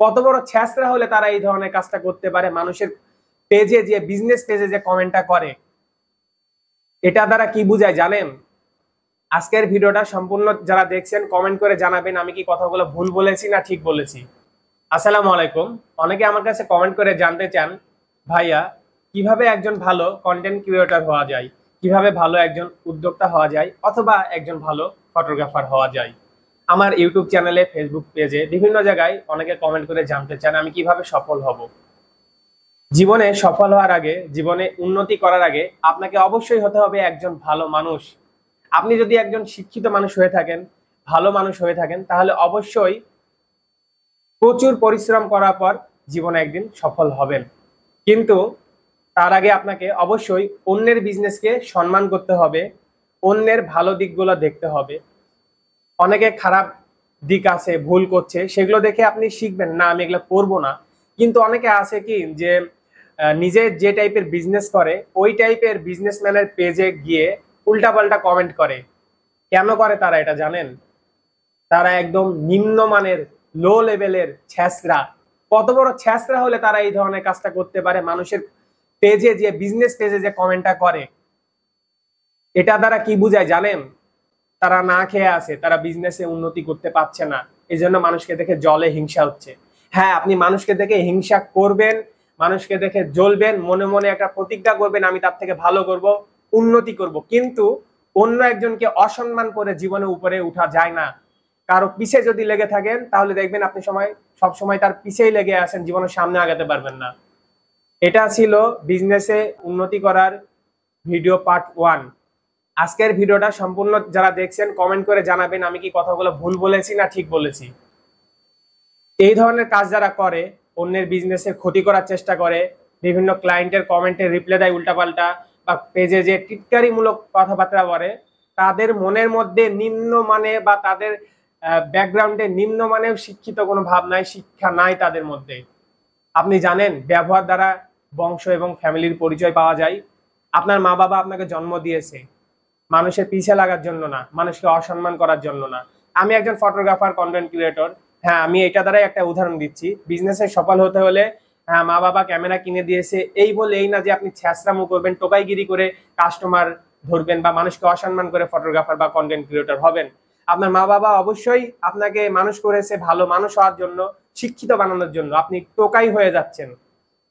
কত বড় ছ্যাঁচড়া হলে তারা এই ধরনের কাজটা করতে পারে? মানুষের পেজে যে বিজনেস পেজে যে কমেন্টটা করে, এটা দ্বারা কি বুঝায় জানেন? আজকের ভিডিওটা সম্পূর্ণ যারা দেখছেন কমেন্ট করে জানাবেন আমি কি কথাগুলো ভুল বলেছি না ঠিক বলেছি। আসসালামু আলাইকুম। অনেকে আমার কাছে কমেন্ট করে জানতে চান, ভাইয়া কিভাবে একজন ভালো কন্টেন্ট ক্রিয়েটর হওয়া যায়, কিভাবে ভালো একজন উদ্যোক্তা হওয়া যায়, অথবা একজন ভালো ফটোগ্রাফার হওয়া যায়। আমার ইউটিউব চ্যানেলে, ফেসবুক পেজে, বিভিন্ন জায়গায় অনেকে কমেন্ট করে জানতে চান আমি কিভাবে সফল হব। জীবনে সফল হওয়ার আগে, জীবনে উন্নতি করার আগে আপনাকে অবশ্যই হতে হবে একজন ভালো মানুষ। আপনি যদি একজন শিক্ষিত মানুষ হয়ে থাকেন, ভালো মানুষ হয়ে থাকেন, তাহলে অবশ্যই প্রচুর পরিশ্রম করার পর জীবনে একদিন সফল হবেন। কিন্তু তার আগে আপনাকে অবশ্যই অন্যের বিজনেসকে সম্মান করতে হবে, অন্যের ভালো দিকগুলো দেখতে হবে। অনেকে খারাপ দিক আছে, ভুল করছে, সেগুলো দেখে আপনি শিখবেন, না আমি এগুলো করবো না। কিন্তু অনেকে আছে কি যে নিজে যে টাইপের বিজনেস করে ওই টাইপের বিজনেসম্যানের পেজে গিয়ে উল্টাপাল্টা কমেন্ট করে। কেন করে তারা এটা জানেন? তারা একদম নিম্নমানের, লো লেভেলের ছ্যাঁচড়া। কত বড় ছ্যাঁচড়া হলে তারা এই ধরনের কাজটা করতে পারে? মানুষের পেজে যে বিজনেস পেজে যে কমেন্টটা করে, এটা দ্বারা কি বুঝায় জানেন? তারা না খেয়ে আছে, তারা বিজনেসে উন্নতি করতে পারছে না, এই জন্য মানুষকে দেখে জলে হিংসা হচ্ছে। হ্যাঁ, আপনি মানুষকে দেখে হিংসা করবেন, মানুষকে দেখে জ্বলবেন, মনে মনে একটা প্রতিজ্ঞা করবেন আমি তার থেকে ভালো করব, উন্নতি করব। কিন্তু অন্য একজনকে অসম্মান করে জীবনে উপরে উঠা যায় না। কারো পিছে যদি লেগে থাকেন তাহলে দেখবেন আপনি সব সময় তার পিছেই লেগে আছেন, জীবনের সামনে আগাতে পারবেন না। এটা ছিল বিজনেসে উন্নতি করার ভিডিও পার্ট 1। আজকের ভিডিওটা সম্পূর্ণ যারা দেখছেন কমেন্ট করে জানাবেন আমি কি কথাগুলো ভুল বলেছি না ঠিক বলেছি। এই ধরনের কাজ যারা করে, অন্যের বিজনেসের ক্ষতি করার চেষ্টা করে, বিভিন্ন ক্লায়েন্টের কমেন্টে রিপ্লাই দেয় উল্টাপাল্টা, বা পেজে যে টিটকারিমূলক কথাবার্তা বলে, তাদের মনের মধ্যে নিম্নমানে বা তাদের ব্যাকগ্রাউন্ডে নিম্নমানেও শিক্ষিত কোনো ভাব নাই, শিক্ষা নাই তাদের মধ্যে। আপনি জানেন ব্যবহার দ্বারা বংশ এবং ফ্যামিলির পরিচয় পাওয়া যায়। আপনার মা বাবা আপনাকে জন্ম দিয়েছে মানুষের পিছে লাগার জন্য না, মানুষকে অসম্মান করার জন্য না। আমি একজন ফটোগ্রাফার, কন্টেন্ট ক্রিয়েটর। হ্যাঁ, আমি এটা দ্বারাই একটা উদাহরণ দিচ্ছি। বিজনেসে সফল হতে হলে হ্যাঁ, মা বাবা ক্যামেরা কিনে দিয়েছে এই বলে এই না যে আপনি ছ্যাঁচড়ামো করবেন, টোকাইগিরি করে কাস্টমার ধরবেন বা মানুষকে অসম্মান করে ফটোগ্রাফার বা কন্টেন্ট ক্রিয়েটর হবেন। আপনার মা বাবা অবশ্যই আপনাকে মানুষ করেছে ভালো মানুষ হওয়ার জন্য, শিক্ষিত বানানোর জন্য। আপনি টোকাই হয়ে যাচ্ছেন।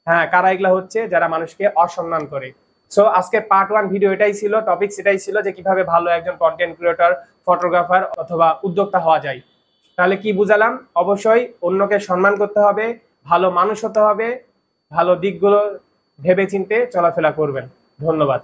হ্যাঁ, কারা এগুলা হচ্ছে? যারা মানুষকে অসম্মান করে। সো আজকে পার্ট 1 ভিডিও এটাই ছিল, টপিক সেটাই ছিল যে কিভাবে ভালো একজন কন্টেন্ট ক্রিয়েটর, ফটোগ্রাফার অথবা উদ্যোক্তা হওয়া যায়। তাহলে কি বুঝালাম? অবশ্যই অন্যকে সম্মান করতে হবে, ভালো মানুষ হতে হবে, ভালো দিকগুলো ভেবে চিন্তে চলাফেরা করবেন। ধন্যবাদ।